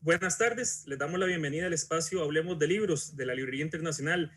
Buenas tardes, les damos la bienvenida al espacio Hablemos de Libros de la Librería Internacional.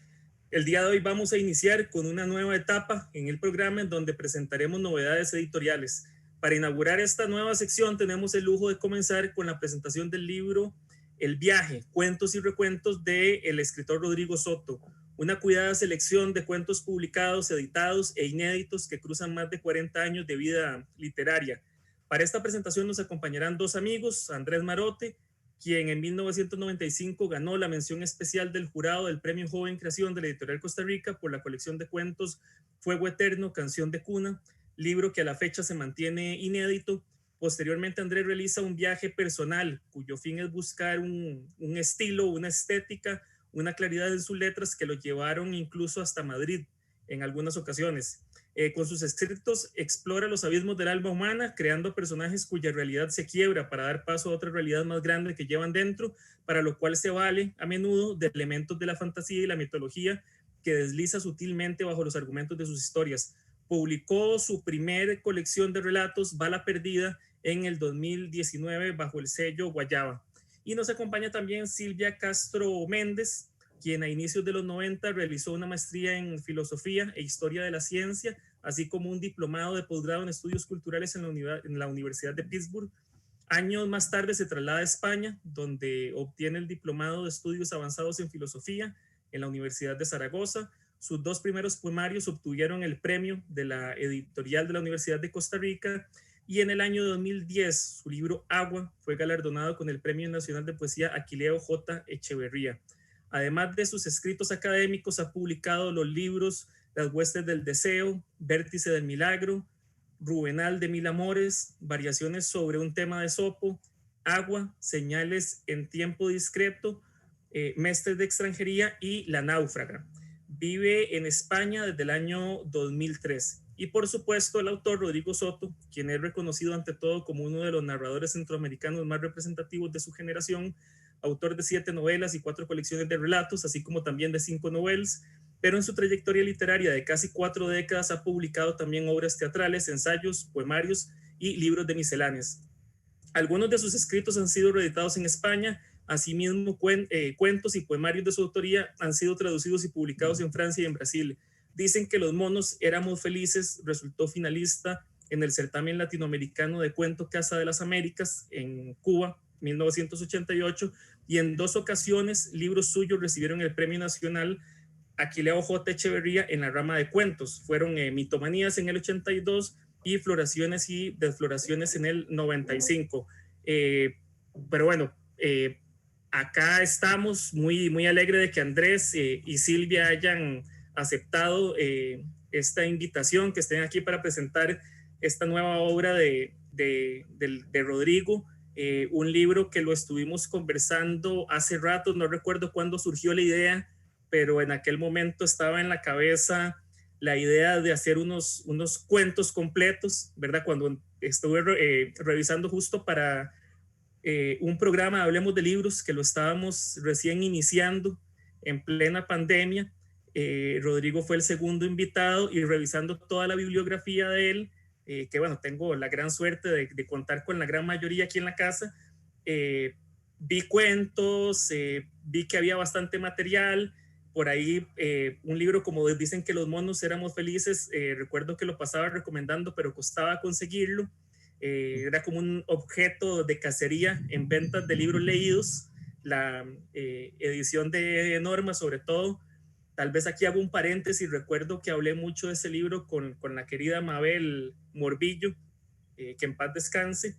El día de hoy vamos a iniciar con una nueva etapa en el programa en donde presentaremos novedades editoriales. Para inaugurar esta nueva sección tenemos el lujo de comenzar con la presentación del libro El viaje, cuentos y recuentos del escritor Rodrigo Soto, una cuidada selección de cuentos publicados, editados e inéditos que cruzan más de 40 años de vida literaria. Para esta presentación nos acompañarán dos amigos, Andrés Marote, quien en 1995 ganó la mención especial del jurado del Premio Joven Creación de la Editorial Costa Rica por la colección de cuentos Fuego Eterno, Canción de Cuna, libro que a la fecha se mantiene inédito. Posteriormente, Andrés realiza un viaje personal cuyo fin es buscar un estilo, una estética, una claridad en sus letras que lo llevaron incluso hasta Madrid en algunas ocasiones. Con sus escritos explora los abismos del alma humana, creando personajes cuya realidad se quiebra para dar paso a otra realidad más grande que llevan dentro, para lo cual se vale a menudo de elementos de la fantasía y la mitología que desliza sutilmente bajo los argumentos de sus historias. Publicó su primer colección de relatos, Bala Perdida, en el 2019 bajo el sello Guayaba. Y nos acompaña también Silvia Castro Méndez, quien a inicios de los 90 realizó una maestría en filosofía e historia de la ciencia, así como un diplomado de posgrado en estudios culturales en la Universidad de Pittsburgh. Años más tarde se traslada a España, donde obtiene el diplomado de estudios avanzados en filosofía en la Universidad de Zaragoza. Sus dos primeros poemarios obtuvieron el premio de la editorial de la Universidad de Costa Rica, y en el año 2010 su libro Agua fue galardonado con el Premio Nacional de Poesía Aquileo J. Echeverría. Además de sus escritos académicos, ha publicado los libros Las huestes del deseo, Vértice del milagro, Rubenal de mil amores, Variaciones sobre un tema de Esopo, Agua, Señales en tiempo discreto, Mestres de extranjería y La náufraga. Vive en España desde el año 2003. Y por supuesto el autor Rodrigo Soto, quien es reconocido ante todo como uno de los narradores centroamericanos más representativos de su generación, autor de 7 novelas y 4 colecciones de relatos, así como también de 5 novelas, pero en su trayectoria literaria de casi 4 décadas ha publicado también obras teatrales, ensayos, poemarios y libros de misceláneas. Algunos de sus escritos han sido reeditados en España, asimismo cuentos y poemarios de su autoría han sido traducidos y publicados en Francia y en Brasil. Dicen que Los monos éramos felices resultó finalista en el certamen latinoamericano de cuento Casa de las Américas en Cuba, 1988, y en 2 ocasiones libros suyos recibieron el Premio Nacional Aquileo J. Echeverría en la rama de cuentos. Fueron Mitomanías en el 82 y Floraciones y Desfloraciones en el 95. Pero bueno, acá estamos muy alegre de que Andrés y Silvia hayan aceptado esta invitación, que estén aquí para presentar esta nueva obra de Rodrigo. Un libro que lo estuvimos conversando hace rato, no recuerdo cuándo surgió la idea, pero en aquel momento estaba en la cabeza la idea de hacer unos cuentos completos, ¿verdad? Cuando estuve revisando justo para un programa, Hablemos de Libros, que lo estábamos recién iniciando en plena pandemia. Rodrigo fue el segundo invitado y revisando toda la bibliografía de él, que bueno, tengo la gran suerte de contar con la gran mayoría aquí en la casa, vi cuentos, vi que había bastante material, por ahí un libro como Dicen que los monos éramos felices, recuerdo que lo pasaba recomendando, pero costaba conseguirlo. Era como un objeto de cacería en ventas de libros leídos, la edición de Norma sobre todo. Tal vez aquí hago un paréntesis, recuerdo que hablé mucho de ese libro con la querida Mabel Morbillo, que en paz descanse.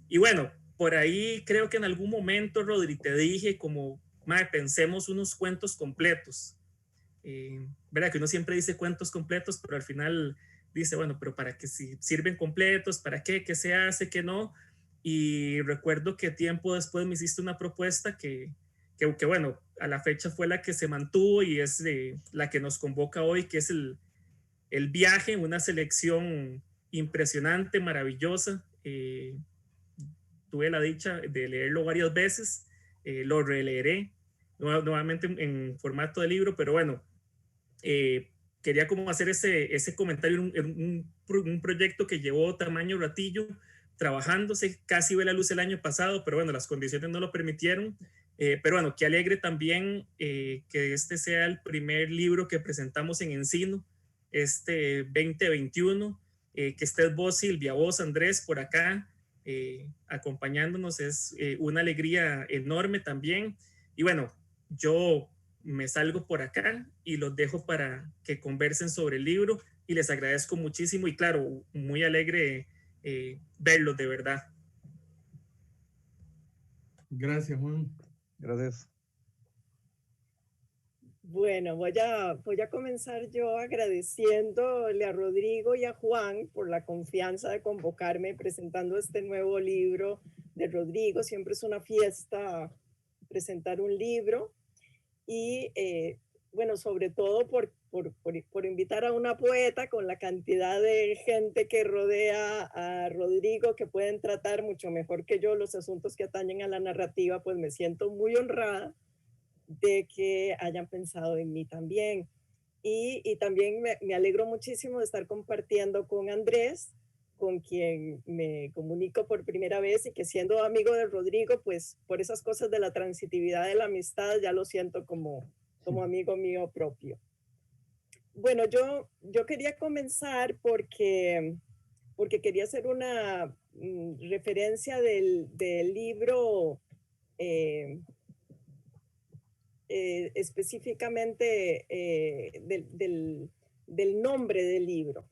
Y bueno, por ahí creo que en algún momento, Rodri, te dije como, madre, pensemos unos cuentos completos. ¿Verdad? Que uno siempre dice cuentos completos, pero al final dice, bueno, pero ¿para qué si sirven completos? ¿Para qué? ¿Qué se hace? ¿Qué no? Y recuerdo que tiempo después me hiciste una propuesta que bueno, a la fecha fue la que se mantuvo y es la que nos convoca hoy, que es el viaje, una selección impresionante, maravillosa. Tuve la dicha de leerlo varias veces, lo releeré nuevamente en formato de libro, pero bueno, quería como hacer ese comentario, un proyecto que llevó tamaño ratillo, trabajándose, casi ve la luz el año pasado, pero bueno, las condiciones no lo permitieron. Pero bueno, qué alegre también que este sea el primer libro que presentamos en Encino, este 2021, que estés vos, Silvia, vos, Andrés, por acá, acompañándonos, es una alegría enorme también. Y bueno, yo me salgo por acá y los dejo para que conversen sobre el libro y les agradezco muchísimo y claro, muy alegre verlos de verdad. Gracias, Juan. Gracias. Bueno, voy a comenzar yo agradeciéndole a Rodrigo y a Juan por la confianza de convocarme presentando este nuevo libro de Rodrigo. Siempre es una fiesta presentar un libro y bueno, sobre todo por invitar a una poeta con la cantidad de gente que rodea a Rodrigo que pueden tratar mucho mejor que yo los asuntos que atañen a la narrativa, pues me siento muy honrada de que hayan pensado en mí también. Y también me alegro muchísimo de estar compartiendo con Andrés, con quien me comunico por primera vez y que siendo amigo de Rodrigo, pues por esas cosas de la transitividad de la amistad ya lo siento como amigo mío propio. Bueno, yo quería comenzar porque quería hacer una referencia del libro específicamente del nombre del libro.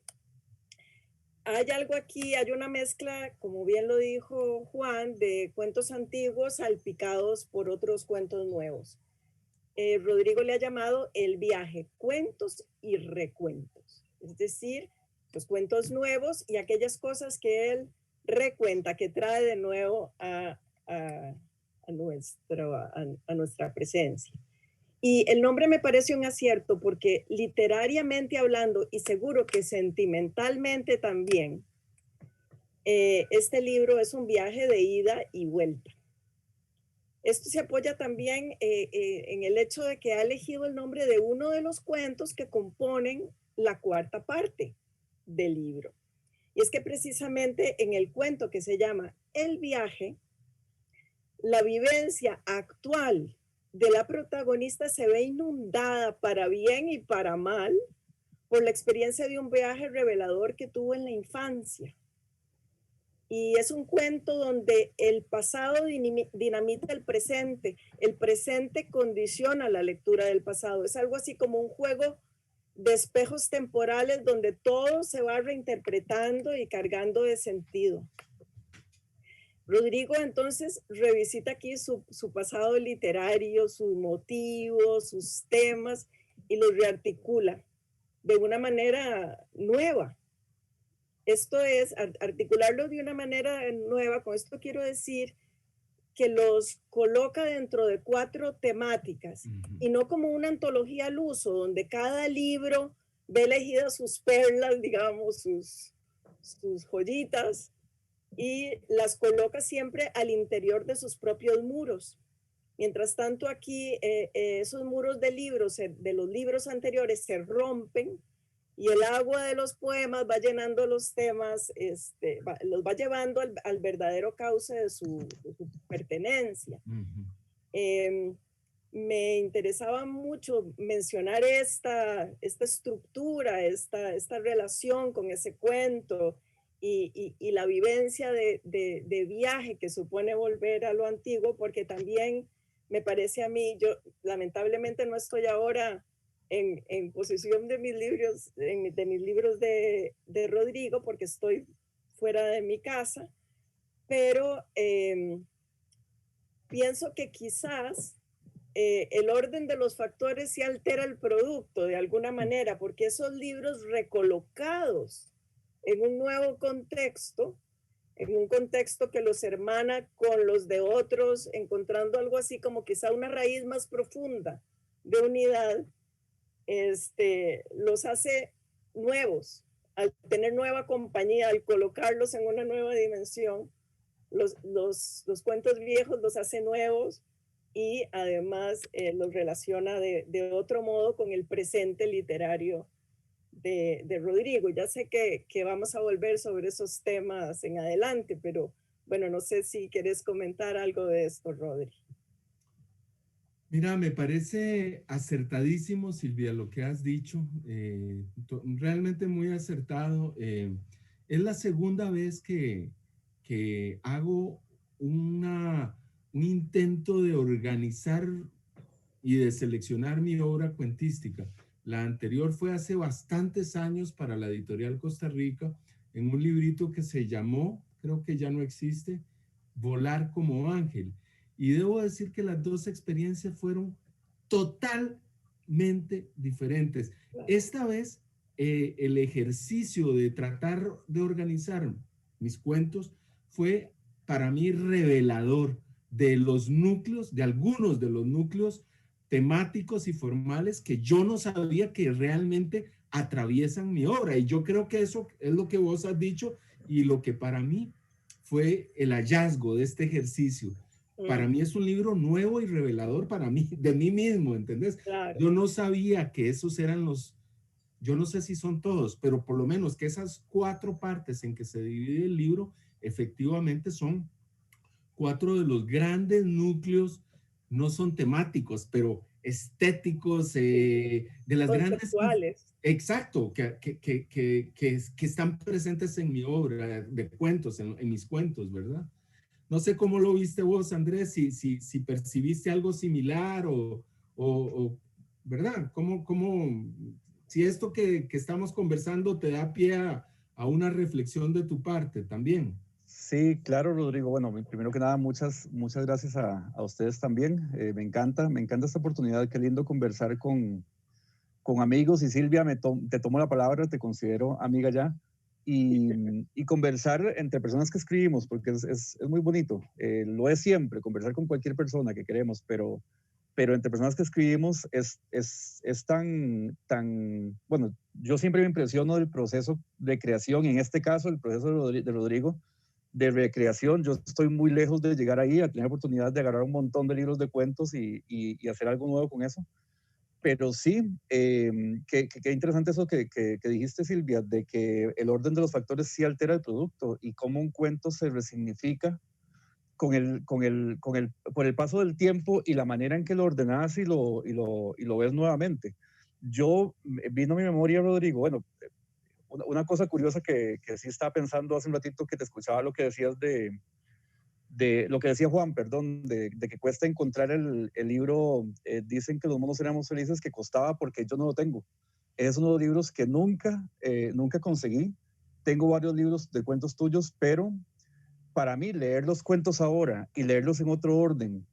Hay algo aquí, hay una mezcla, como bien lo dijo Juan, de cuentos antiguos salpicados por otros cuentos nuevos. Rodrigo le ha llamado El viaje, cuentos y recuentos. Es decir, los cuentos nuevos y aquellas cosas que él recuenta, que trae de nuevo a nuestra presencia. Y el nombre me parece un acierto porque literariamente hablando y seguro que sentimentalmente también, este libro es un viaje de ida y vuelta. Esto se apoya también en el hecho de que ha elegido el nombre de uno de los cuentos que componen la cuarta parte del libro. Y es que precisamente en el cuento que se llama El viaje, la vivencia actual de la protagonista se ve inundada para bien y para mal por la experiencia de un viaje revelador que tuvo en la infancia. Y es un cuento donde el pasado dinamita el presente condiciona la lectura del pasado. Es algo así como un juego de espejos temporales donde todo se va reinterpretando y cargando de sentido. Rodrigo entonces revisita aquí su pasado literario, sus motivos, sus temas y los rearticula de una manera nueva. Esto es, articularlo de una manera nueva, con esto quiero decir que los coloca dentro de 4 temáticas y no como una antología al uso, donde cada libro ve elegidas sus perlas, digamos, sus joyitas, y las coloca siempre al interior de sus propios muros. Mientras tanto aquí esos muros de libros, de los libros anteriores se rompen y el agua de los poemas va llenando los temas, los va llevando al verdadero cauce de su pertenencia. Me interesaba mucho mencionar esta estructura, esta relación con ese cuento, y la vivencia de viaje que supone volver a lo antiguo, porque también me parece a mí, yo lamentablemente no estoy ahora en posesión de mis libros, de Rodrigo, porque estoy fuera de mi casa, pero pienso que quizás el orden de los factores se altera el producto de alguna manera, porque esos libros recolocados en un nuevo contexto, en un contexto que los hermana con los de otros, encontrando algo así como quizá una raíz más profunda de unidad, los hace nuevos. Al tener nueva compañía, al colocarlos en una nueva dimensión, los cuentos viejos los hace nuevos y además los relaciona de otro modo con el presente literario de Rodrigo. Ya sé que vamos a volver sobre esos temas en adelante, pero bueno, no sé si quieres comentar algo de esto, Rodri. Mira, me parece acertadísimo, Silvia, lo que has dicho. Realmente muy acertado. Es la segunda vez que hago un intento de organizar y de seleccionar mi obra cuentística. La anterior fue hace bastantes años para la editorial Costa Rica, en un librito que se llamó, creo que ya no existe, Volar como Ángel. Y debo decir que las dos experiencias fueron totalmente diferentes. Esta vez, el ejercicio de tratar de organizar mis cuentos fue para mí revelador de los núcleos, de algunos de los núcleos temáticos y formales que yo no sabía que realmente atraviesan mi obra. Y yo creo que eso es lo que vos has dicho y lo que para mí fue el hallazgo de este ejercicio. Para mí es un libro nuevo y revelador para mí, de mí mismo, ¿entendés? Claro. Yo no sabía que esos eran yo no sé si son todos, pero por lo menos que esas 4 partes en que se divide el libro, efectivamente son 4 de los grandes núcleos, no son temáticos, pero estéticos, de las grandes... Conceptuales. Exacto, que están presentes en mi obra de cuentos, en mis cuentos, ¿verdad? No sé cómo lo viste vos, Andrés, si percibiste algo similar ¿verdad? Si esto que estamos conversando te da pie a una reflexión de tu parte también. Sí, claro, Rodrigo. Bueno, primero que nada, muchas gracias a ustedes también. Me encanta esta oportunidad. Qué lindo conversar con amigos. Y Silvia, te tomo la palabra, te considero amiga ya. Y conversar entre personas que escribimos, porque es muy bonito. Lo es siempre, conversar con cualquier persona que queremos, pero entre personas que escribimos es tan, bueno, yo siempre me impresiono del proceso de creación, y en este caso el proceso de Rodrigo, de recreación. Yo estoy muy lejos de llegar ahí, a tener oportunidad de agarrar un montón de libros de cuentos y hacer algo nuevo con eso. Pero sí, qué interesante eso que dijiste, Silvia, de que el orden de los factores sí altera el producto y cómo un cuento se resignifica por el paso del tiempo y la manera en que lo ordenas y lo ves nuevamente. Vino a mi memoria, Rodrigo, bueno, una cosa curiosa que sí estaba pensando hace un ratito que te escuchaba lo que decías de lo que decía Juan, perdón, de que cuesta encontrar el libro, dicen que los monos éramos felices, que costaba porque yo no lo tengo. Es uno de los libros que nunca conseguí. Tengo varios libros de cuentos tuyos, pero para mí leer los cuentos ahora y leerlos en otro orden,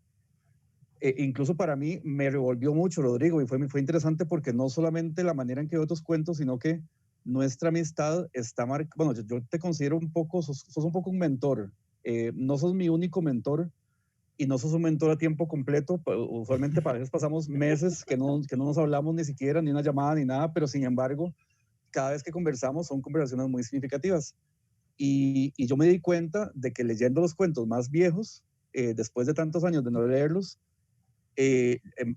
incluso para mí me revolvió mucho, Rodrigo, y fue interesante porque no solamente la manera en que veo otros cuentos, sino que nuestra amistad está marcada. Bueno, yo te considero un poco, sos un poco un mentor. No sos mi único mentor y no sos un mentor a tiempo completo. Usualmente para veces pasamos meses que no nos hablamos ni siquiera, ni una llamada, ni nada, pero sin embargo, cada vez que conversamos son conversaciones muy significativas. Y yo me di cuenta de que leyendo los cuentos más viejos, después de tantos años de no leerlos,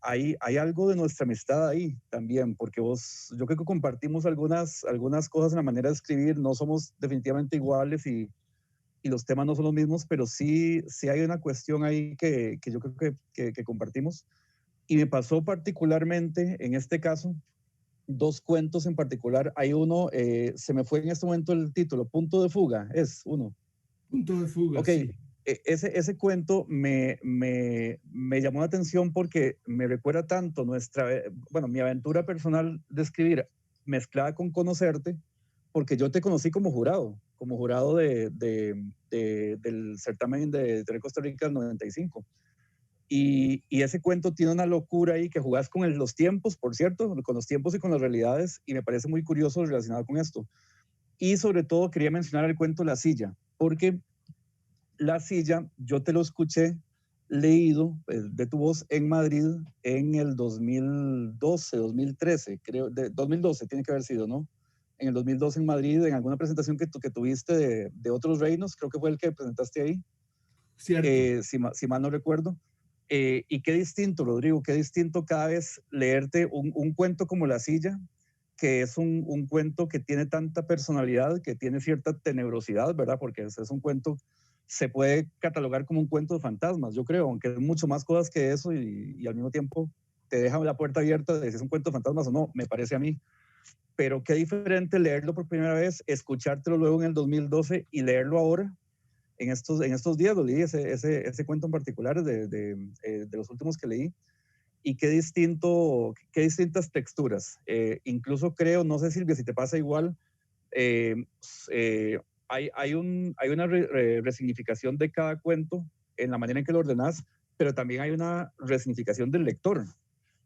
hay algo de nuestra amistad ahí también, porque yo creo que compartimos algunas cosas en la manera de escribir. No somos definitivamente iguales y los temas no son los mismos, pero sí hay una cuestión ahí que yo creo que compartimos. Y me pasó particularmente en este caso, 2 cuentos en particular. Hay uno, se me fue en este momento el título, Punto de Fuga, es uno. Punto de Fuga, Ok, sí. Ese cuento me llamó la atención porque me recuerda tanto mi aventura personal de escribir mezclada con conocerte, porque yo te conocí como jurado del certamen de Costa Rica del 95. Y ese cuento tiene una locura ahí que jugás con los tiempos, por cierto, con los tiempos y con las realidades, y me parece muy curioso relacionado con esto. Y sobre todo quería mencionar el cuento La Silla, porque La Silla yo te lo escuché leído de tu voz en Madrid en el 2012, 2013, creo, 2012 tiene que haber sido, ¿no? En el 2012 en Madrid, en alguna presentación que tuviste de Otros Reinos, creo que fue el que presentaste ahí. Cierto. Si mal no recuerdo. Y qué distinto, Rodrigo, qué distinto cada vez leerte un cuento como La Silla, que es un cuento que tiene tanta personalidad, que tiene cierta tenebrosidad, ¿verdad? Porque es un cuento, se puede catalogar como un cuento de fantasmas, yo creo, aunque es mucho más cosas que eso y al mismo tiempo te deja la puerta abierta de si es un cuento de fantasmas o no, me parece a mí. Pero qué diferente leerlo por primera vez, escuchártelo luego en el 2012 y leerlo ahora. En estos días lo leí, ese cuento en particular de los últimos que leí, y qué distintas texturas. Incluso creo, no sé Silvia, si te pasa igual, eh, hay una resignificación de cada cuento en la manera en que lo ordenás, pero también hay una resignificación del lector.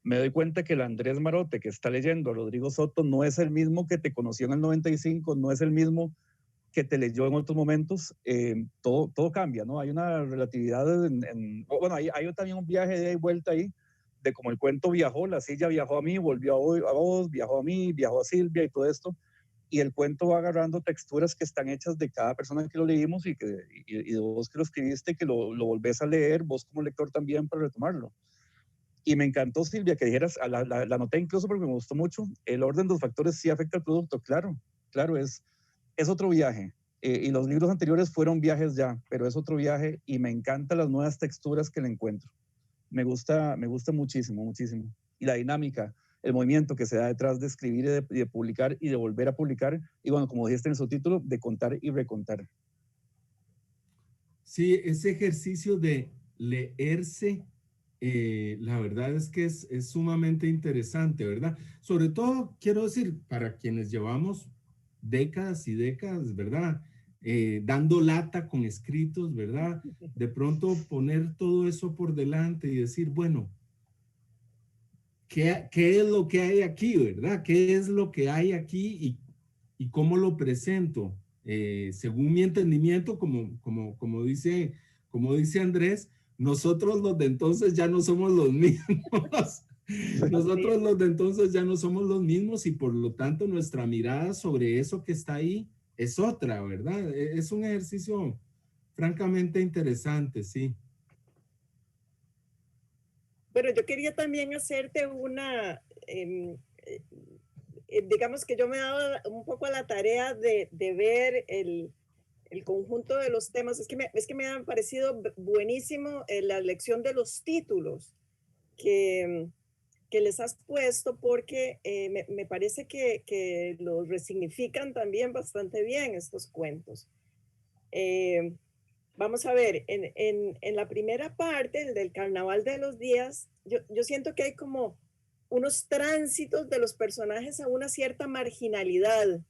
Me doy cuenta que el Andrés Marote que está leyendo a Rodrigo Soto no es el mismo que te conoció en el 95, no es el mismo que te leyó en otros momentos. Todo cambia, ¿no? Hay una relatividad, bueno, hay también un viaje de ida y vuelta ahí, de cómo el cuento viajó, la silla viajó a mí, volvió a vos, viajó a mí, viajó a Silvia y todo esto, y el cuento va agarrando texturas que están hechas de cada persona que lo leímos y de vos que lo escribiste, que lo volvés a leer, vos como lector también para retomarlo. Y me encantó, Silvia, que dijeras, la noté incluso porque me gustó mucho, el orden de los factores sí afecta al producto, claro, es otro viaje. Y los libros anteriores fueron viajes ya, pero es otro viaje y me encantan las nuevas texturas que le encuentro. Me gusta muchísimo, muchísimo. Y la dinámica, el movimiento que se da detrás de escribir y de publicar y de volver a publicar. Y bueno, como dijiste en su título, de contar y recontar. Sí, ese ejercicio de leerse, la verdad es que es sumamente interesante, ¿verdad? Sobre todo, quiero decir, para quienes llevamos décadas y décadas, ¿verdad? Dando lata con escritos, ¿verdad? De pronto poner todo eso por delante y decir, bueno, ¿qué es lo que hay aquí, verdad? ¿Qué es lo que hay aquí y cómo lo presento? Según mi entendimiento, como dice Andrés, nosotros los de entonces ya no somos los mismos. Nosotros los de entonces ya no somos los mismos y por lo tanto nuestra mirada sobre eso que está ahí es otra, ¿verdad? Es un ejercicio francamente interesante, sí. Bueno, yo quería también hacerte digamos que yo me he dado un poco a la tarea de ver el conjunto de los temas. Es que me han parecido buenísimo la elección de los títulos que, que les has puesto porque me parece que los resignifican también bastante bien estos cuentos. Vamos a ver, en la primera parte, el del Carnaval de los Días, yo siento que hay como unos tránsitos de los personajes a una cierta marginalidad,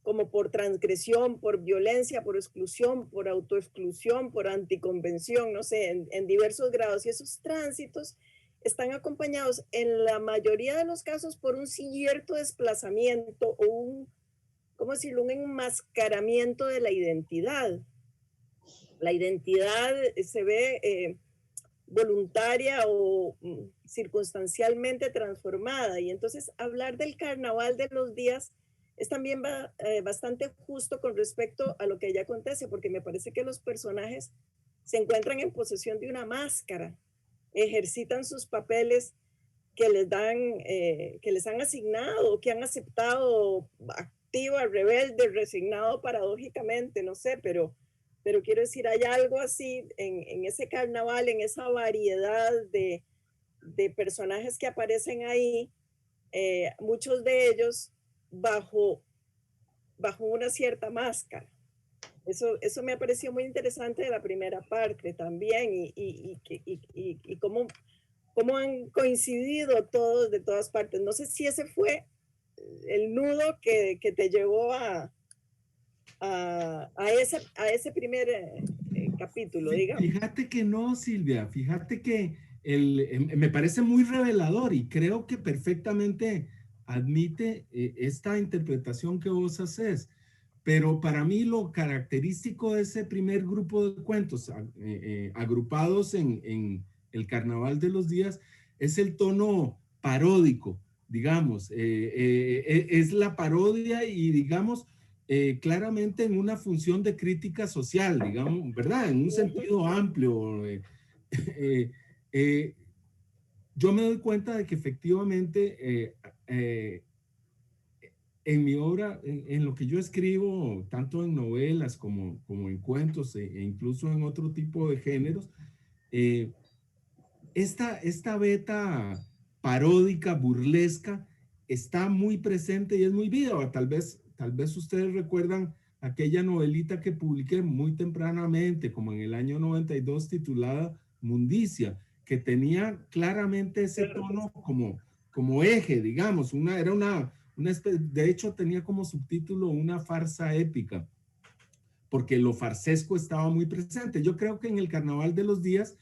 como por transgresión, por violencia, por exclusión, por autoexclusión, por anticonvención, no sé, en diversos grados. Y esos tránsitos están acompañados en la mayoría de los casos por un cierto desplazamiento o ¿cómo decirlo?, un enmascaramiento de la identidad. La identidad se ve voluntaria o circunstancialmente transformada. Y entonces hablar del Carnaval de los Días es también bastante justo con respecto a lo que allá acontece, porque me parece que los personajes se encuentran en posesión de una máscara, ejercitan sus papeles que que les han asignado, que han aceptado activa, rebelde, resignado paradójicamente, no sé, pero quiero decir, hay algo así en ese carnaval, en esa variedad de personajes que aparecen ahí, muchos de ellos bajo una cierta máscara. Eso me ha parecido muy interesante de la primera parte también y cómo han coincidido todos de todas partes. No sé si ese fue el nudo que te llevó a ese primer capítulo, digamos. Fíjate que no, Silvia, fíjate que me parece muy revelador y creo que perfectamente admite esta interpretación que vos haces. Pero para mí lo característico de ese primer grupo de cuentos agrupados en el Carnaval de los Días es el tono paródico, digamos. Es la parodia y digamos claramente en una función de crítica social, digamos, ¿verdad? En un sentido amplio. Eh, eh, yo me doy cuenta de que efectivamente en mi obra, en lo que yo escribo, tanto en novelas como en cuentos e incluso en otro tipo de géneros, eh, esta beta paródica, burlesca, está muy presente y es muy viva. Tal vez ustedes recuerdan aquella novelita que publiqué muy tempranamente, como en el año 92, titulada Mundicia, que tenía claramente ese tono como eje, digamos, de hecho tenía como subtítulo una farsa épica, porque lo farsesco estaba muy presente. Yo creo que en el Carnaval de los Días,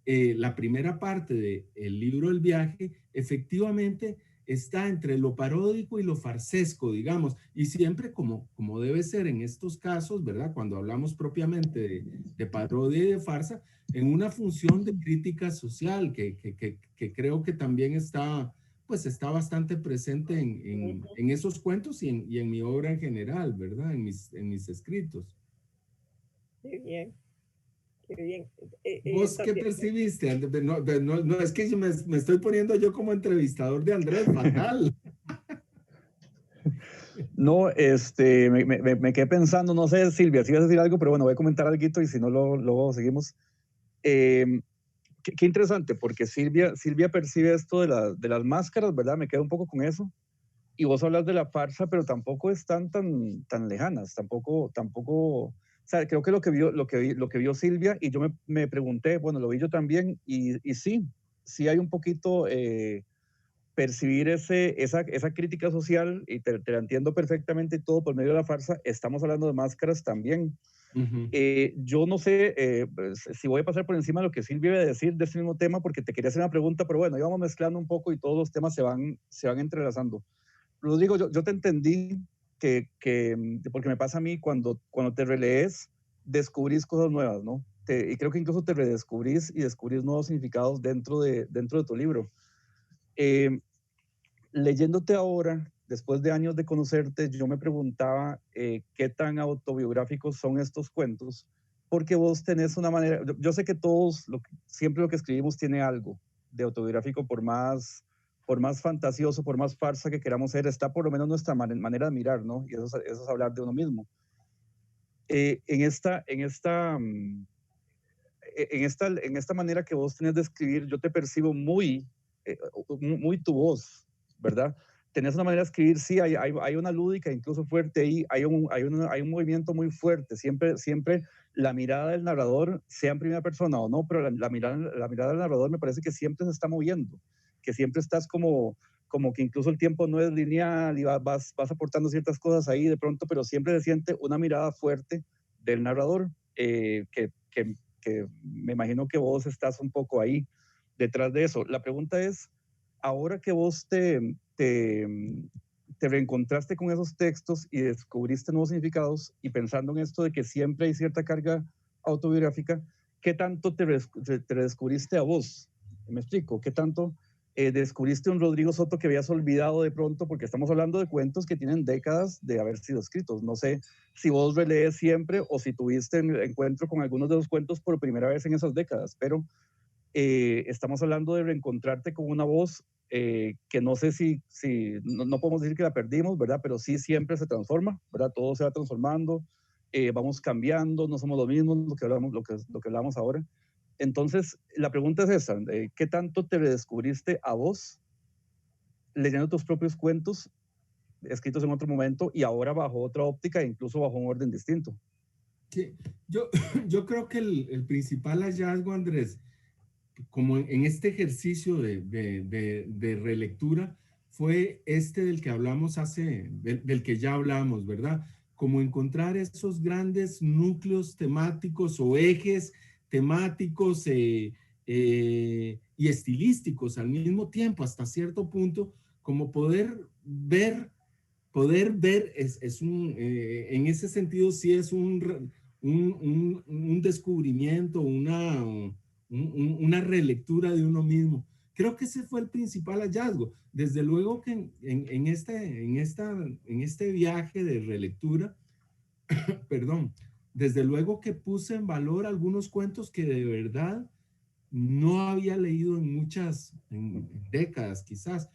la primera parte del libro El viaje, efectivamente está entre lo paródico y lo farsesco, digamos, y siempre como debe ser en estos casos, ¿verdad? Cuando hablamos propiamente de parodia y de farsa, en una función de crítica social que creo que también está, pues está bastante presente en esos cuentos y en mi obra en general, ¿verdad? En mis escritos. Qué bien, qué bien. ¿Vos qué También, percibiste? No, es que me estoy poniendo yo como entrevistador de Andrés, fatal. No, me quedé pensando, no sé, Silvia, si vas a decir algo, pero bueno, voy a comentar algo y si no, luego seguimos. Qué interesante, porque Silvia percibe esto de las máscaras, ¿verdad? Me quedo un poco con eso. Y vos hablas de la farsa, pero tampoco están tan lejanas, tampoco, o sea, creo que lo que vio Silvia, y yo me pregunté, bueno, lo vi yo también, y sí hay un poquito percibir esa crítica social, y te la entiendo perfectamente todo por medio de la farsa. Estamos hablando de máscaras también. Yo no sé pues, si voy a pasar por encima de lo que Silvia iba a decir de este mismo tema, porque te quería hacer una pregunta, pero bueno, íbamos mezclando un poco y todos los temas se van entrelazando. Rodrigo, yo te entendí porque me pasa a mí cuando te relees, descubrís cosas nuevas, ¿no? Y creo que incluso te redescubrís y descubrís nuevos significados dentro de tu libro. Leyéndote ahora, después de años de conocerte, yo me preguntaba qué tan autobiográficos son estos cuentos, porque vos tenés una manera, yo sé que todos, siempre lo que escribimos tiene algo de autobiográfico, por más fantasioso, por más farsa que queramos ser, está por lo menos nuestra manera de mirar, ¿no? Y eso es hablar de uno mismo. En esta manera que vos tenés de escribir, yo te percibo muy tu voz, ¿verdad? Tenés una manera de escribir, sí, hay una lúdica incluso fuerte ahí, hay un movimiento muy fuerte, siempre la mirada del narrador, sea en primera persona o no, pero la mirada del narrador me parece que siempre se está moviendo, que siempre estás como que incluso el tiempo no es lineal y vas aportando ciertas cosas ahí de pronto, pero siempre se siente una mirada fuerte del narrador, que me imagino que vos estás un poco ahí detrás de eso. La pregunta es, ahora que vos te reencontraste con esos textos y descubriste nuevos significados, y pensando en esto de que siempre hay cierta carga autobiográfica, ¿qué tanto te redescubriste a vos? ¿Me explico? ¿Qué tanto descubriste un Rodrigo Soto que habías olvidado de pronto? Porque estamos hablando de cuentos que tienen décadas de haber sido escritos. No sé si vos relees siempre o si tuviste encuentro con algunos de los cuentos por primera vez en esas décadas, pero estamos hablando de reencontrarte con una voz que no sé si no podemos decir que la perdimos, ¿verdad? Pero sí siempre se transforma, ¿verdad? Todo se va transformando, vamos cambiando, no somos lo mismo, lo que hablamos ahora. Entonces, la pregunta es esa, ¿qué tanto te redescubriste a vos leyendo tus propios cuentos escritos en otro momento y ahora bajo otra óptica e incluso bajo un orden distinto? Sí, yo creo que el principal hallazgo, Andrés, como en este ejercicio de relectura, fue del que hablamos del que ya hablamos, ¿verdad? Como encontrar esos grandes núcleos temáticos o ejes temáticos y estilísticos al mismo tiempo, hasta cierto punto, como poder ver, en ese sentido sí es un descubrimiento, una relectura de uno mismo. Creo que ese fue el principal hallazgo. Desde luego que en este viaje de relectura, perdón, desde luego que puse en valor algunos cuentos que de verdad no había leído en décadas quizás.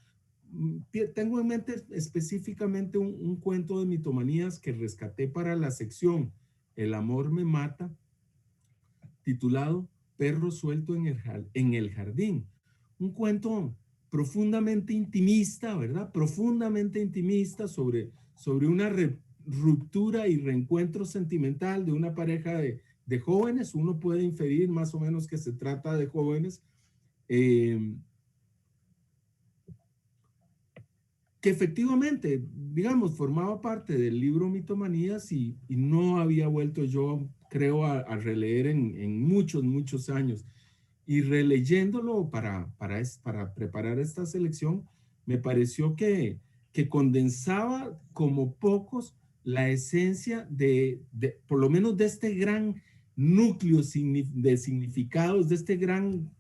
tengo en mente específicamente un cuento de mitomanías que rescaté para la sección El amor me mata, titulado Perro suelto en el jardín. Un cuento profundamente intimista, ¿verdad? Profundamente intimista sobre una ruptura y reencuentro sentimental de una pareja de jóvenes. Uno puede inferir más o menos que se trata de jóvenes que efectivamente, digamos, formaba parte del libro Mitomanías y no había vuelto yo, creo, a releer en muchos, muchos años. Y releyéndolo para preparar esta selección, me pareció que condensaba como pocos la esencia por lo menos de este gran núcleo de significados, de este gran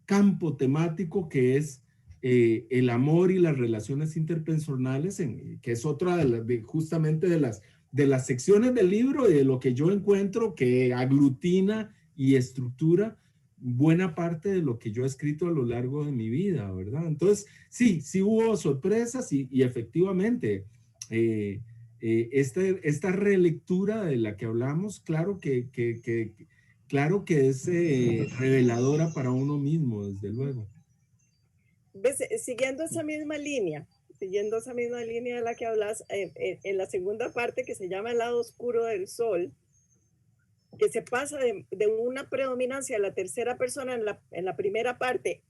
campo temático que es el amor y las relaciones interpersonales, que es otra justamente de las secciones del libro y de lo que yo encuentro que aglutina y estructura buena parte de lo que yo he escrito a lo largo de mi vida, ¿verdad? Entonces, sí hubo sorpresas y efectivamente esta relectura de la que hablamos, claro que es reveladora para uno mismo, desde luego. Siguiendo esa misma línea de la que hablas, en la segunda parte que se llama El lado oscuro del sol, que se pasa de una predominancia de la tercera persona en la primera parte,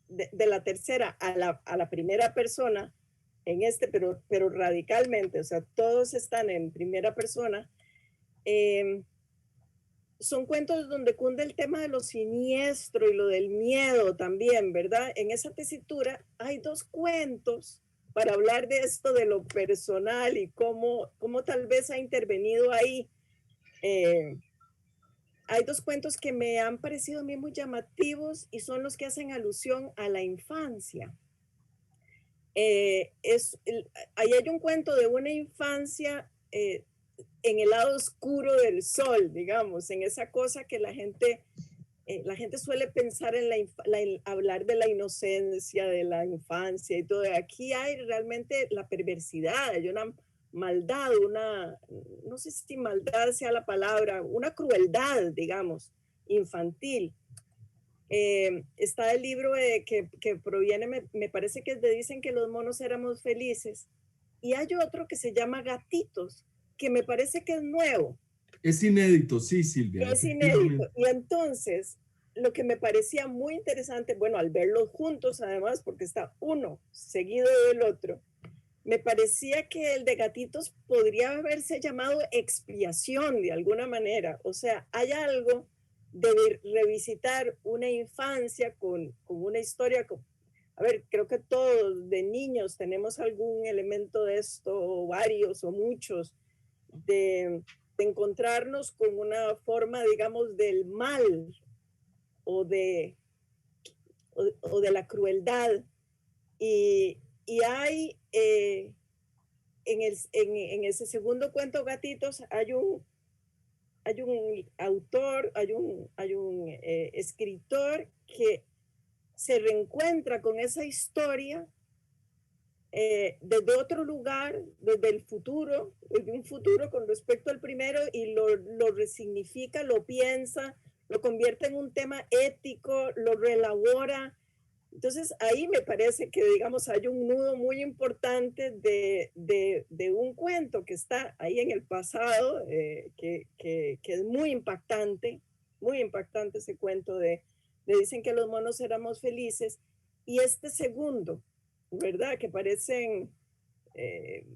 de la tercera a la primera persona, pero radicalmente, o sea, todos están en primera persona. Son cuentos donde cunde el tema de lo siniestro y lo del miedo también, ¿verdad? En esa tesitura hay dos cuentos para hablar de esto de lo personal y cómo tal vez ha intervenido ahí. Hay dos cuentos que me han parecido a mí muy llamativos y son los que hacen alusión a la infancia. Ahí hay un cuento de una infancia en el lado oscuro del sol, digamos, en esa cosa que la gente suele pensar en hablar de la inocencia, de la infancia y todo. Aquí hay realmente la perversidad, hay una maldad, no sé si maldad sea la palabra, una crueldad, digamos, infantil. Está el libro que proviene, me parece que Dicen que los monos éramos felices, y hay otro que se llama Gatitos, que me parece que es nuevo. Es inédito, sí, Silvia. Es inédito. Y entonces, lo que me parecía muy interesante, bueno, al verlos juntos además, porque está uno seguido del otro, me parecía que el de Gatitos podría haberse llamado expiación de alguna manera. O sea, hay algo de revisitar una infancia con una historia. A ver, creo que todos de niños tenemos algún elemento de esto, o varios o muchos, de encontrarnos con una forma, digamos, del mal o de la crueldad. Y hay en ese segundo cuento, Gatitos, hay un autor, hay un escritor que se reencuentra con esa historia desde otro lugar, desde el futuro, desde un futuro con respecto al primero, y lo resignifica, lo piensa, lo convierte en un tema ético, lo reelabora. Entonces ahí me parece que, digamos, hay un nudo muy importante de un cuento que está ahí en el pasado, que es muy impactante ese cuento de Dicen que los monos éramos felices, y este segundo, ¿verdad? Que parecen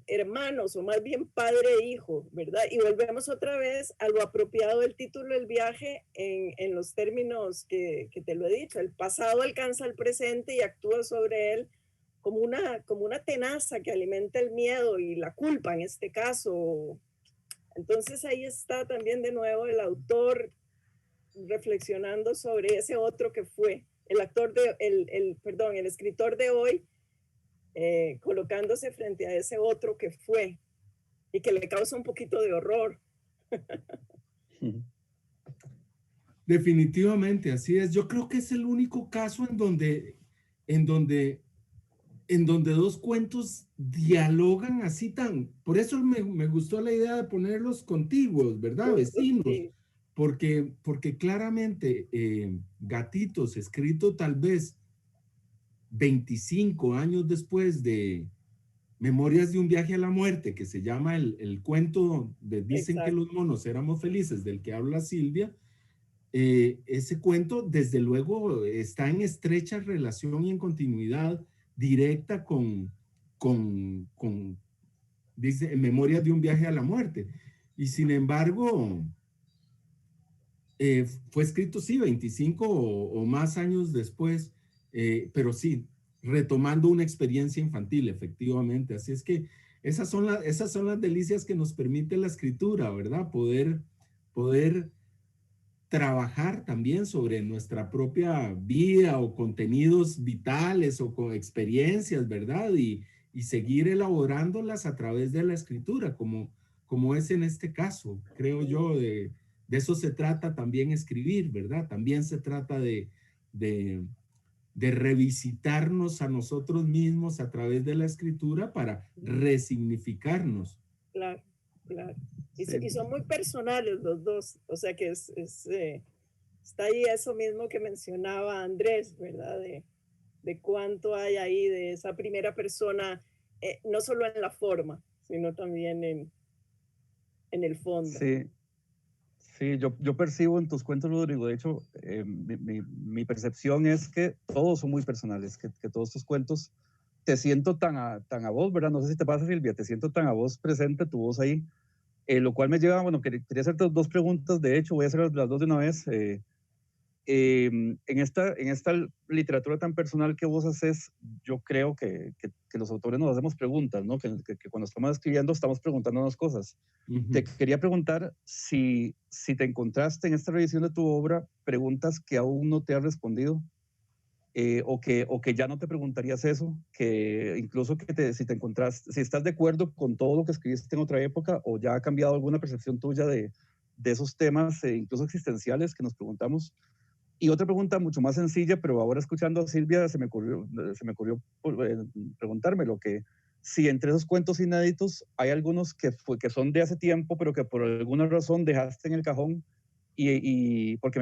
hermanos, o más bien padre e hijo, ¿verdad? Y volvemos otra vez a lo apropiado del título del viaje en los términos que te lo he dicho. El pasado alcanza el presente y actúa sobre él como una tenaza que alimenta el miedo y la culpa en este caso. Entonces ahí está también de nuevo el autor reflexionando sobre ese otro que fue el escritor de hoy, colocándose frente a ese otro que fue y que le causa un poquito de horror. Definitivamente, así es. Yo creo que es el único caso en donde en donde dos cuentos dialogan así por eso me gustó la idea de ponerlos contiguos, ¿verdad? Vecinos, Sí, porque claramente Gatitos, escrito tal vez 25 años después de Memorias de un viaje a la muerte, que se llama el cuento de Dicen que exacto. los monos éramos felices, del que habla Silvia. Ese cuento, desde luego, está en estrecha relación y en continuidad directa dice, en Memorias de un viaje a la muerte. Y sin embargo, fue escrito, sí, 25 o más años después, pero sí, retomando una experiencia infantil, efectivamente. Así es que esas son las delicias que nos permite la escritura, ¿verdad? Poder trabajar también sobre nuestra propia vida o contenidos vitales o con experiencias, ¿verdad? Y seguir elaborándolas a través de la escritura, como es en este caso, creo yo, de eso se trata también escribir, ¿verdad? También se trata de, de revisitarnos a nosotros mismos a través de la escritura para resignificarnos. Claro, claro. Sí. Y son muy personales los dos, o sea que está ahí eso mismo que mencionaba Andrés, ¿verdad? De cuánto hay ahí de esa primera persona, no solo en la forma, sino también en el fondo. Sí, sí, yo percibo en tus cuentos, Rodrigo, de hecho, mi percepción es que todos son muy personales, que todos tus cuentos te siento tan a vos, ¿verdad? No sé si te pasa, Silvia, te siento tan a vos presente, tu voz ahí, lo cual me lleva, bueno, quería hacerte dos preguntas, de hecho, voy a hacer las dos de una vez. En esta literatura tan personal que vos haces, yo creo que los autores nos hacemos preguntas, ¿no? Que cuando estamos escribiendo estamos preguntándonos cosas. Te quería preguntar si te encontraste en esta revisión de tu obra preguntas que aún no te has respondido, o que ya no te preguntarías eso, que incluso si te encontrás, si estás de acuerdo con todo lo que escribiste en otra época, o ya ha cambiado alguna percepción tuya de esos temas, incluso existenciales, que nos preguntamos. Y otra pregunta mucho más sencilla, pero ahora escuchando a Silvia se me ocurrió preguntármelo, que si entre esos cuentos inéditos hay algunos que son de hace tiempo, pero que por alguna razón dejaste en el cajón, y porque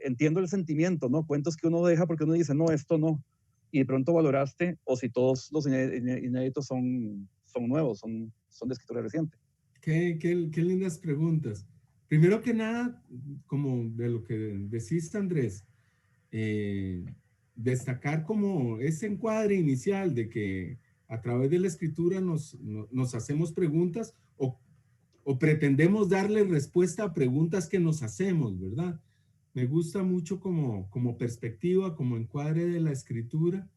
entiendo el sentimiento, ¿no? Cuentos que uno deja porque uno dice, no, esto no, y de pronto valoraste, o si todos los inéditos son nuevos, son de escritura reciente. Qué lindas preguntas. Primero que nada, como de lo que decís, Andrés, destacar como ese encuadre inicial de que a través de la escritura nos hacemos preguntas o pretendemos darle respuesta a preguntas que nos hacemos, ¿verdad? Me gusta mucho como perspectiva, como encuadre de la escritura.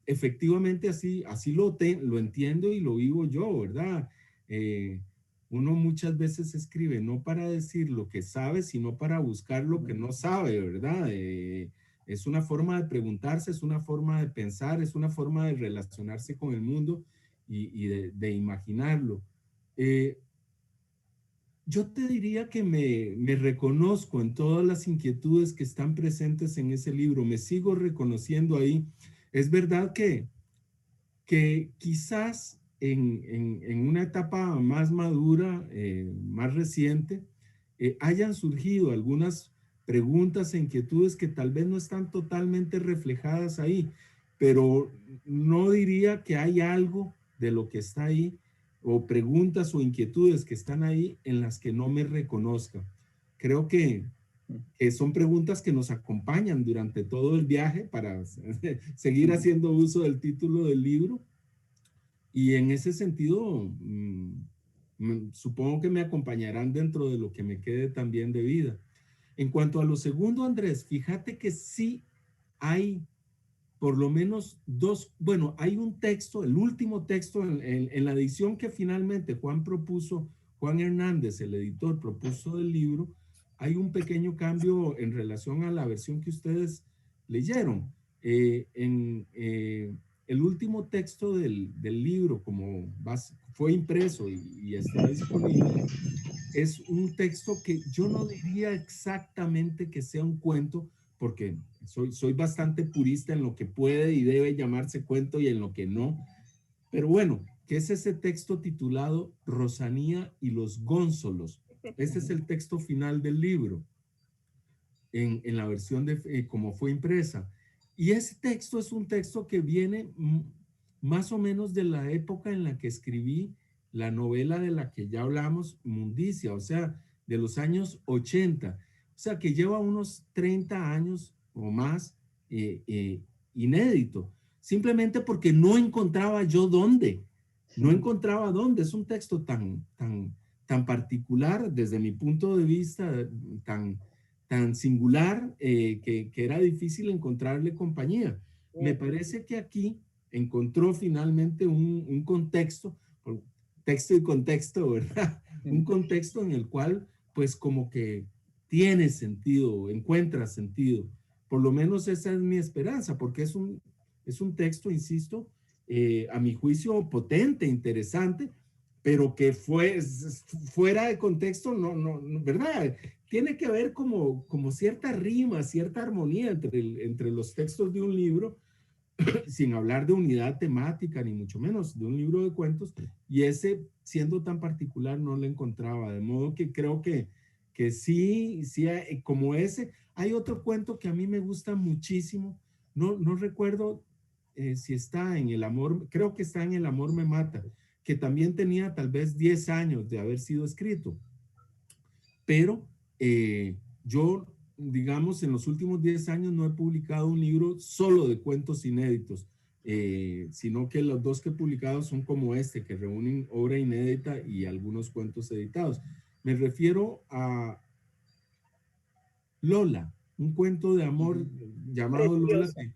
Efectivamente, así lo entiendo y lo vivo yo, ¿verdad? Uno muchas veces escribe no para decir lo que sabe, sino para buscar lo que no sabe, ¿verdad? Es una forma de preguntarse, es una forma de pensar, es una forma de relacionarse con el mundo y de imaginarlo. Yo te diría que me reconozco en todas las inquietudes que están presentes en ese libro, me sigo reconociendo ahí. Es verdad que quizás en una etapa más madura, más reciente, hayan surgido algunas preguntas e inquietudes que tal vez no están totalmente reflejadas ahí, pero no diría que hay algo de lo que está ahí o preguntas o inquietudes que están ahí en las que no me reconozca. Creo que son preguntas que nos acompañan durante todo el viaje para seguir haciendo uso del título del libro. Y en ese sentido, supongo que me acompañarán dentro de lo que me quede también de vida. En cuanto a lo segundo, Andrés, fíjate que sí hay por lo menos bueno, hay un texto, el último texto en la edición que finalmente Juan Hernández, el editor, propuso del libro, hay un pequeño cambio en relación a la versión que ustedes leyeron. El último texto del libro, como fue impreso y está disponible, es un texto que yo no diría exactamente que sea un cuento, porque soy bastante purista en lo que puede y debe llamarse cuento y en lo que no. Pero bueno, ¿qué es ese texto titulado Rosanía y los Gónzolos? Este es el texto final del libro, en la versión de como fue impresa. Y ese texto es un texto que viene más o menos de la época en la que escribí la novela de la que ya hablamos, Mundicia, o sea, de los años 80. O sea, que lleva unos 30 años o más inédito, simplemente porque no encontraba yo dónde. No encontraba dónde. Es un texto tan particular desde mi punto de vista, tan singular, que era difícil encontrarle compañía. Me parece que aquí encontró finalmente un contexto, texto y contexto, ¿verdad? Un contexto en el cual, pues, como que tiene sentido, encuentra sentido. Por lo menos esa es mi esperanza, porque es un texto, insisto, a mi juicio potente, interesante, pero que fuera de contexto, no, ¿verdad? Tiene que haber como cierta rima, cierta armonía entre los textos de un libro, sin hablar de unidad temática, ni mucho menos de un libro de cuentos, y ese, siendo tan particular, no lo encontraba, de modo que creo que sí, como ese. Hay otro cuento que a mí me gusta muchísimo, no recuerdo si está en El amor, creo que está en El amor me mata, que también tenía tal vez 10 años de haber sido escrito, pero yo, digamos, en los últimos 10 años no he publicado un libro solo de cuentos inéditos, sino que los dos que he publicado son como este, que reúnen obra inédita y algunos cuentos editados. Me refiero a Lola, un cuento de amor llamado Lola, que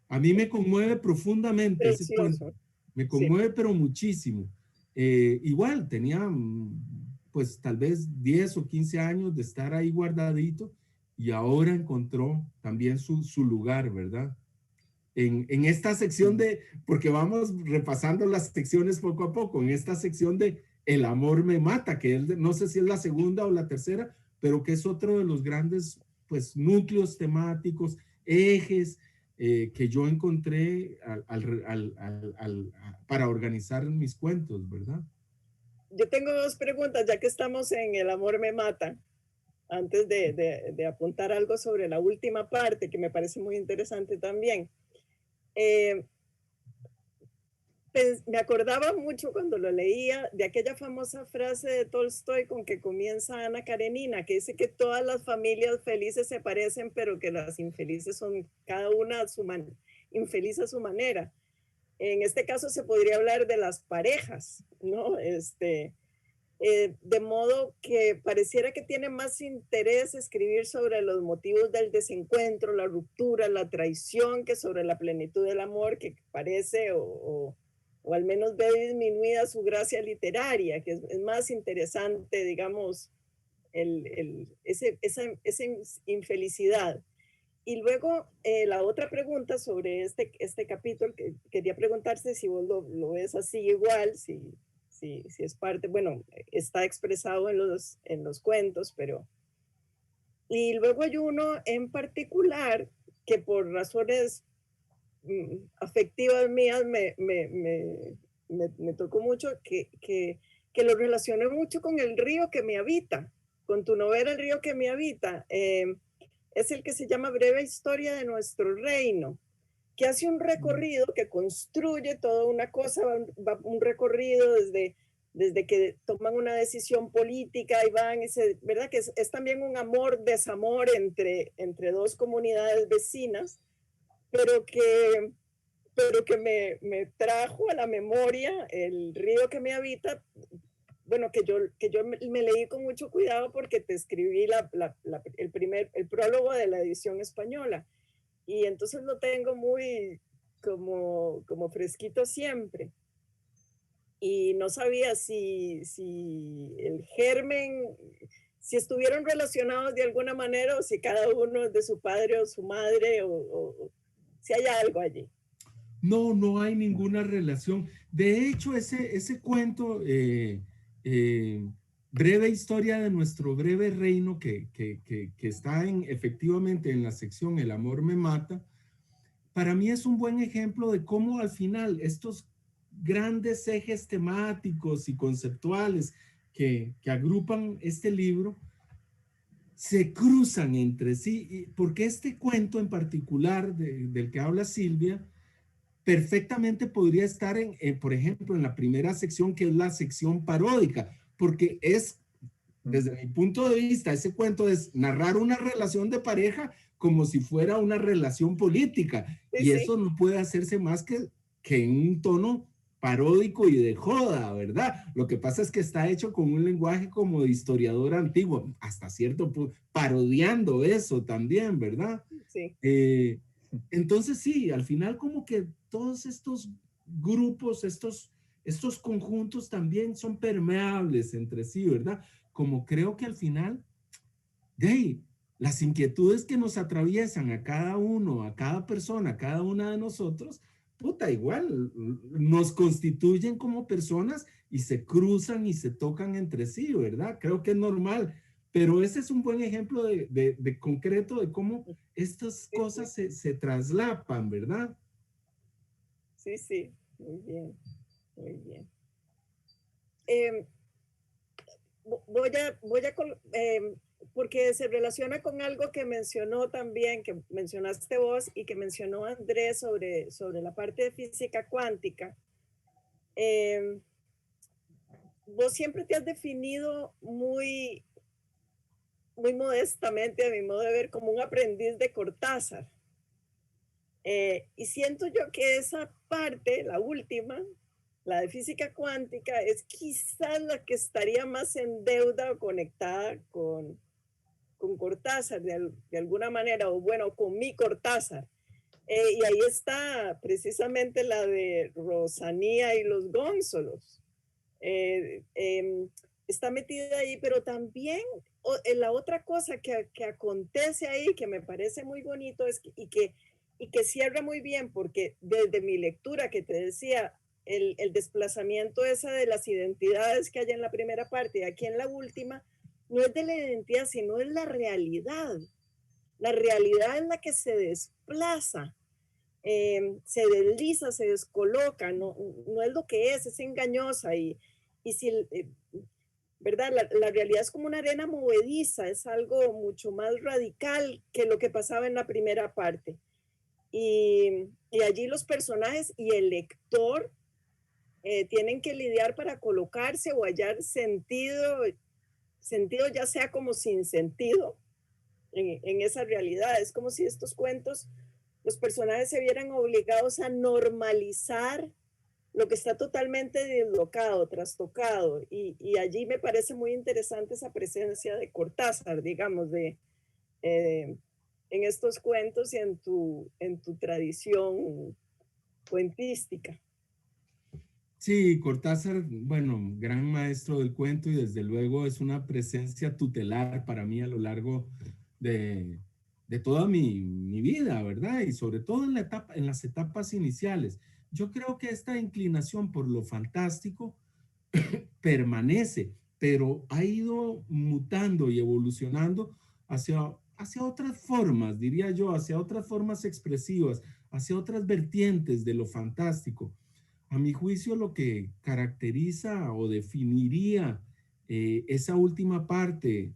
a mí me conmueve profundamente ese cuento. Me conmueve, pero muchísimo. Igual tenía pues tal vez 10 o 15 años de estar ahí guardadito y ahora encontró también su lugar, ¿verdad? En esta sección porque vamos repasando las secciones poco a poco, en esta sección de El amor me mata, que no sé si es la segunda o la tercera, pero que es otro de los grandes pues núcleos temáticos, ejes, que yo encontré para organizar mis cuentos, ¿verdad? Yo tengo dos preguntas, ya que estamos en El amor me mata, antes de apuntar algo sobre la última parte, que me parece muy interesante también. Me acordaba mucho cuando lo leía de aquella famosa frase de Tolstoy con que comienza Ana Karenina, que dice que todas las familias felices se parecen, pero que las infelices son cada una infeliz a su manera. En este caso se podría hablar de las parejas, ¿no? De modo que pareciera que tiene más interés escribir sobre los motivos del desencuentro, la ruptura, la traición, que sobre la plenitud del amor, que parece o al menos ve disminuida su gracia literaria, que es más interesante, digamos, esa infelicidad. Y luego la otra pregunta sobre este capítulo, que quería preguntarse si vos lo ves así igual, si es parte, bueno, está expresado en los cuentos, pero... Y luego hay uno en particular que por razones afectivas mías me tocó mucho, que lo relacioné mucho con El río que me habita, con tu novela El río que me habita. Es el que se llama Breve historia de nuestro reino, que hace un recorrido, que construye toda una cosa, va un recorrido desde que toman una decisión política y van, ¿verdad? Que es también un amor-desamor entre dos comunidades vecinas, pero que me trajo a la memoria El río que me habita, bueno, que yo me leí con mucho cuidado porque te escribí el prólogo de la edición española. Y entonces lo tengo muy como fresquito siempre. Y no sabía si el germen, si estuvieron relacionados de alguna manera o si cada uno es de su padre o su madre o si hay algo allí. No hay ninguna relación. De hecho, ese cuento breve historia de nuestro breve reino que está efectivamente en la sección El amor me mata, para mí es un buen ejemplo de cómo al final estos grandes ejes temáticos y conceptuales que agrupan este libro se cruzan entre sí, porque este cuento en particular del que habla Silvia, perfectamente podría estar por ejemplo, en la primera sección, que es la sección paródica, porque es, desde mi punto de vista, ese cuento es narrar una relación de pareja como si fuera una relación política, Sí, y sí. eso no puede hacerse más que en un tono paródico y de joda, ¿verdad? Lo que pasa es que está hecho con un lenguaje como de historiador antiguo, hasta cierto punto, parodiando eso también, ¿verdad? Sí. Entonces sí, al final como que todos estos grupos, estos conjuntos también son permeables entre sí, ¿verdad? Como creo que al final, de ahí, las inquietudes que nos atraviesan a cada uno, a cada persona, a cada una de nosotros, puta, igual nos constituyen como personas y se cruzan y se tocan entre sí, ¿verdad? Creo que es normal, pero ese es un buen ejemplo de concreto de cómo estas Sí, sí. cosas se traslapan, ¿verdad? Sí, sí, muy bien, muy bien. Em, porque se relaciona con algo que mencionó también, que mencionaste vos y que mencionó Andrés sobre la parte de física cuántica. Em, Vos siempre te has definido muy modestamente, a mi modo de ver, como un aprendiz de Cortázar. Y siento yo que esa parte, la última, la de física cuántica, es quizás la que estaría más en deuda o conectada con Cortázar de alguna manera, o bueno, con mi Cortázar. Y ahí está precisamente la de Rosanía y los Gónzolos. Está metida ahí, pero también la otra cosa que acontece ahí, que me parece muy bonito, y que cierra muy bien, porque desde mi lectura que te decía, el desplazamiento esa de las identidades que hay en la primera parte y aquí en la última, no es de la identidad, sino es la realidad. La realidad es la que se desplaza, se desliza, se descoloca, no es lo que es engañosa y si, ¿verdad? La realidad es como una arena movediza, es algo mucho más radical que lo que pasaba en la primera parte. Y allí los personajes y el lector tienen que lidiar para colocarse o hallar sentido ya sea como sin sentido en esa realidad. Es como si estos cuentos, los personajes se vieran obligados a normalizar lo que está totalmente dislocado, trastocado. Y allí me parece muy interesante esa presencia de Cortázar, digamos, en estos cuentos y en tu tradición cuentística. Sí, Cortázar, bueno, gran maestro del cuento y desde luego es una presencia tutelar para mí a lo largo de, de toda mi vida, ¿verdad? Y sobre todo en las etapas iniciales. Yo creo que esta inclinación por lo fantástico permanece, pero ha ido mutando y evolucionando hacia otras formas, diría yo, hacia otras formas expresivas, hacia otras vertientes de lo fantástico. A mi juicio, lo que caracteriza o definiría esa última parte,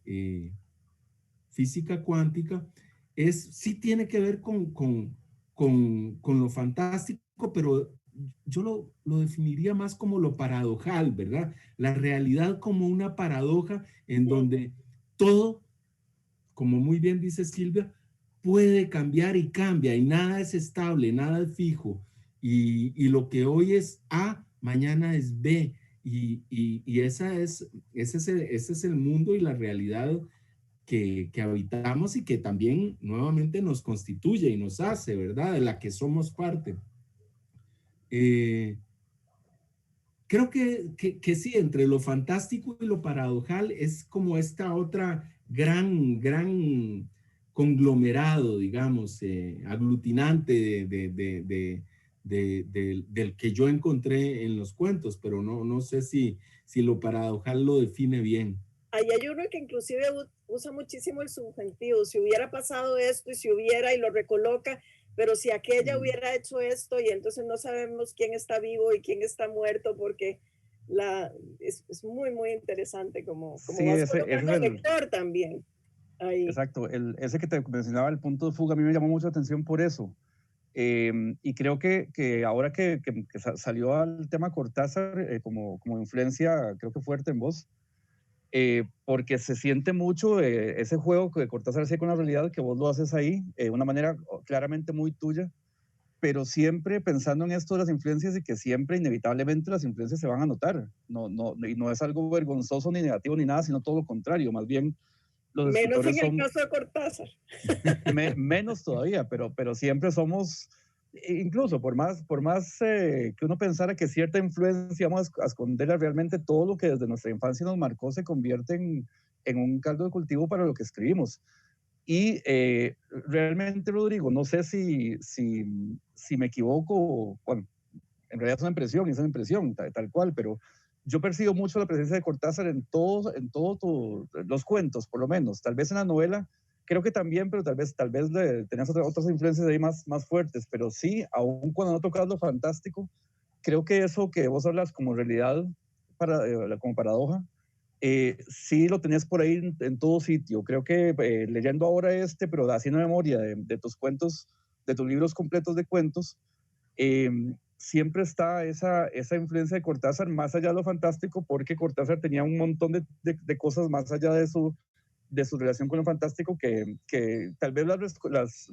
física cuántica, sí tiene que ver con lo fantástico, pero yo lo definiría más como lo paradojal, ¿verdad? La realidad como una paradoja en donde todo, como muy bien dice Silvia, puede cambiar y cambia y nada es estable, nada es fijo. Y lo que hoy es A, mañana es B. Y ese es el mundo y la realidad que habitamos y que también nuevamente nos constituye y nos hace, ¿verdad? De la que somos parte. Creo que sí, entre lo fantástico y lo paradojal es como esta otra gran conglomerado, digamos, aglutinante del que yo encontré en los cuentos, pero no sé si lo paradojal lo define bien. ahí hay uno que inclusive usa muchísimo el subjuntivo, si hubiera pasado esto y si hubiera y lo recoloca, pero si aquella hubiera hecho esto y entonces no sabemos quién está vivo y quién está muerto porque es muy, muy interesante como Sí, vas ese es colocando al el, lector también ahí. exacto, ese que te mencionaba, el punto de fuga, a mí me llamó mucho la atención por eso. Y creo que ahora que salió al tema Cortázar como influencia, creo que fuerte en vos, porque se siente mucho ese juego que Cortázar hacía con la realidad, que vos lo haces ahí, de una manera claramente muy tuya, pero siempre pensando en esto de las influencias y que siempre inevitablemente las influencias se van a notar. Y no es algo vergonzoso ni negativo ni nada, sino todo lo contrario. Más bien, los Menos escritores en el son caso de Cortázar. menos todavía, pero siempre somos, incluso por más que uno pensara que cierta influencia vamos a esconderla, realmente todo lo que desde nuestra infancia nos marcó se convierte en un caldo de cultivo para lo que escribimos. Y realmente, Rodrigo, no sé si me equivoco, bueno, en realidad es una impresión tal cual, pero yo percibo mucho la presencia de Cortázar en todos los cuentos, por lo menos. Tal vez en la novela, creo que también, pero tal vez tenías otras influencias ahí más fuertes, pero sí, aún cuando no tocas lo fantástico, creo que eso que vos hablas como realidad, como paradoja, sí lo tenías por ahí en todo sitio. Creo que leyendo ahora pero haciendo memoria de tus cuentos, de tus libros completos de cuentos, siempre está esa influencia de Cortázar más allá de lo fantástico, porque Cortázar tenía un montón de cosas más allá de su relación con lo fantástico que tal vez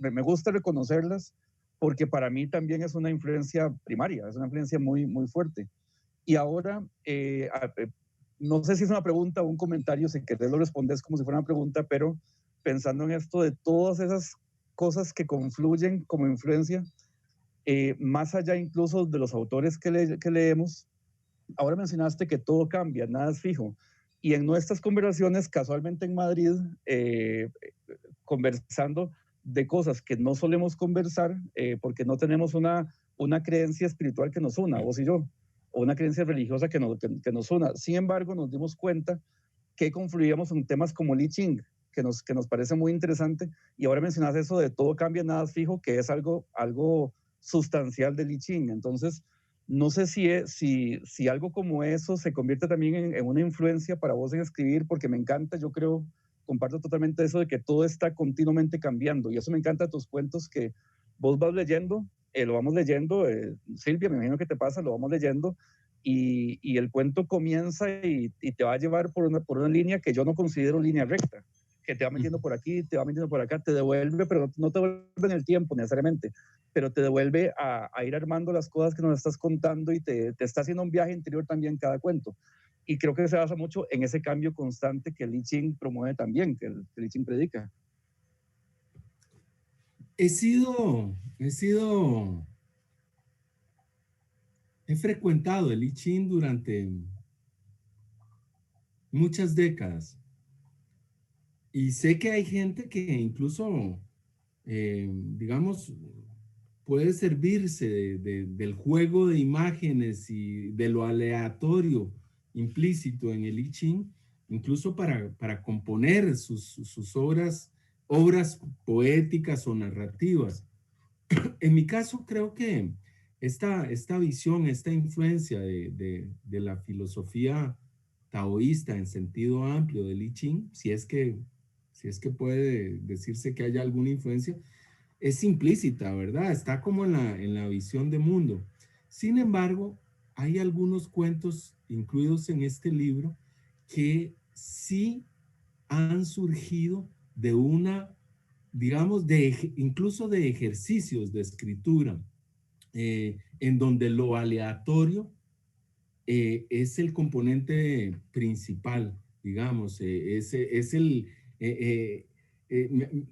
me gusta reconocerlas, porque para mí también es una influencia primaria, es una influencia muy, muy fuerte. Y ahora, no sé si es una pregunta o un comentario, si querés lo respondes como si fuera una pregunta, pero pensando en esto de todas esas cosas que confluyen como influencia, más allá incluso de los autores que leemos, ahora mencionaste que todo cambia, nada es fijo. Y en nuestras conversaciones, casualmente en Madrid, conversando de cosas que no solemos conversar porque no tenemos una creencia espiritual que nos una, vos y yo, o una creencia religiosa que nos una. Sin embargo, nos dimos cuenta que confluíamos en temas como el I Ching, que nos parece muy interesante. Y ahora mencionas eso de todo cambia, nada es fijo, que es algo sustancial del I Ching. Entonces, no sé si algo como eso se convierte también en una influencia para vos en escribir, porque me encanta, yo creo, comparto totalmente eso de que todo está continuamente cambiando. Y eso me encanta de tus cuentos, que vos vas leyendo, lo vamos leyendo, Silvia, me imagino que te pasa, lo vamos leyendo, y el cuento comienza y te va a llevar por una línea que yo no considero línea recta, que te va metiendo por aquí, te va metiendo por acá, te devuelve, pero no te devuelve en el tiempo necesariamente, pero te devuelve a ir armando las cosas que nos estás contando y te está haciendo un viaje interior también cada cuento. Y creo que se basa mucho en ese cambio constante que el I Ching promueve también, que el I Ching predica. He frecuentado el I Ching durante muchas décadas y sé que hay gente que incluso, digamos, puede servirse del juego de imágenes y de lo aleatorio implícito en el I Ching, incluso para componer sus obras poéticas o narrativas. En mi caso, creo que esta visión, esta influencia de la filosofía taoísta en sentido amplio del I Ching, si es que puede decirse que haya alguna influencia, es implícita, ¿verdad? Está como en la visión de mundo. Sin embargo, hay algunos cuentos incluidos en este libro que sí han surgido de una, digamos, incluso de ejercicios de escritura, en donde lo aleatorio es el componente principal, digamos, es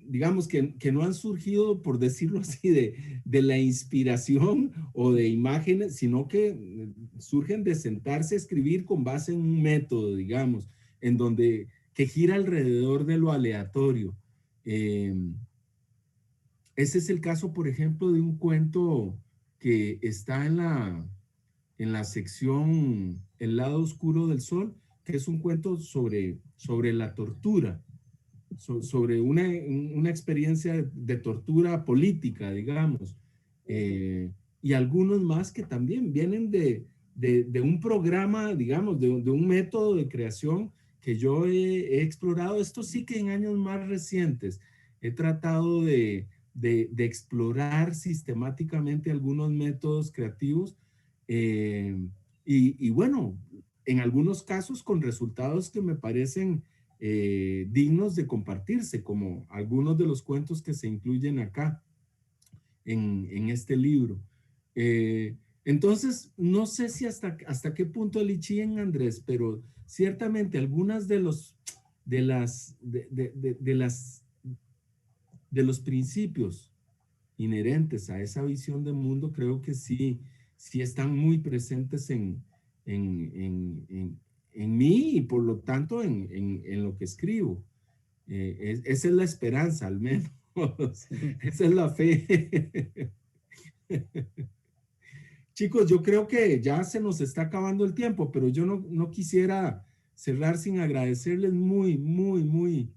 digamos que no han surgido, por decirlo así, de la inspiración o de imágenes, sino que surgen de sentarse a escribir con base en un método, digamos, en donde que gira alrededor de lo aleatorio. Ese es el caso, por ejemplo, de un cuento que está en la sección El lado oscuro del sol, que es un cuento sobre la tortura, sobre una experiencia de tortura política, digamos, y algunos más que también vienen de un programa, digamos, de un método de creación que yo he explorado. Esto sí que en años más recientes he tratado de explorar sistemáticamente algunos métodos creativos, y bueno, en algunos casos con resultados que me parecen dignos de compartirse, como algunos de los cuentos que se incluyen acá en este libro. Entonces, no sé si hasta qué punto elichíen, Andrés, pero ciertamente algunas de los principios inherentes a esa visión de mundo, creo que sí están muy presentes en mí y por lo tanto en lo que escribo. Esa es la esperanza, al menos. Esa es la fe. Chicos, yo creo que ya se nos está acabando el tiempo, pero yo no quisiera cerrar sin agradecerles muy, muy, muy,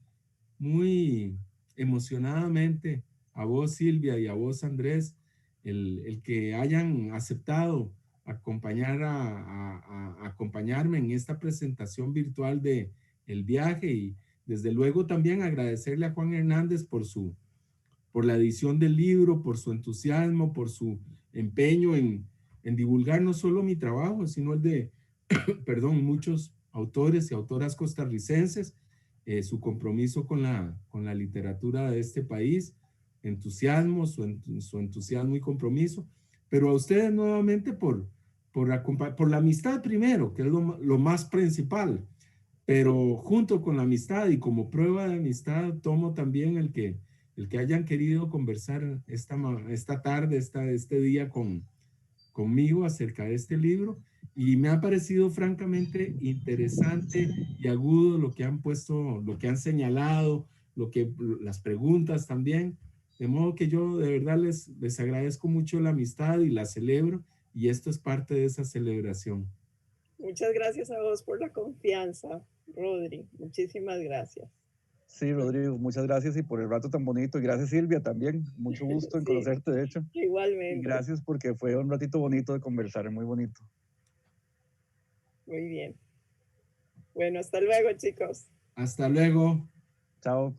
muy emocionadamente a vos, Silvia, y a vos, Andrés, el que hayan aceptado acompañarme en esta presentación virtual de el viaje, y desde luego también agradecerle a Juan Hernández por la edición del libro, por su entusiasmo, por su empeño en divulgar no solo mi trabajo, sino el de, perdón, muchos autores y autoras costarricenses, su compromiso con la literatura de este país, entusiasmo, su entusiasmo y compromiso, pero a ustedes nuevamente por la amistad primero, que es lo más principal, pero junto con la amistad y como prueba de amistad tomo también el que hayan querido conversar esta tarde, este día conmigo acerca de este libro, y me ha parecido francamente interesante y agudo lo que han puesto, lo que han señalado, las preguntas también, de modo que yo de verdad les agradezco mucho la amistad y la celebro, y esto es parte de esa celebración. Muchas gracias a vos por la confianza, Rodri. Muchísimas gracias. Sí, Rodrigo, muchas gracias y por el rato tan bonito. Y gracias, Silvia, también. Mucho gusto en conocerte, de hecho. Igualmente. Y gracias porque fue un ratito bonito de conversar, muy bonito. Muy bien. Bueno, hasta luego, chicos. Hasta luego. Chao.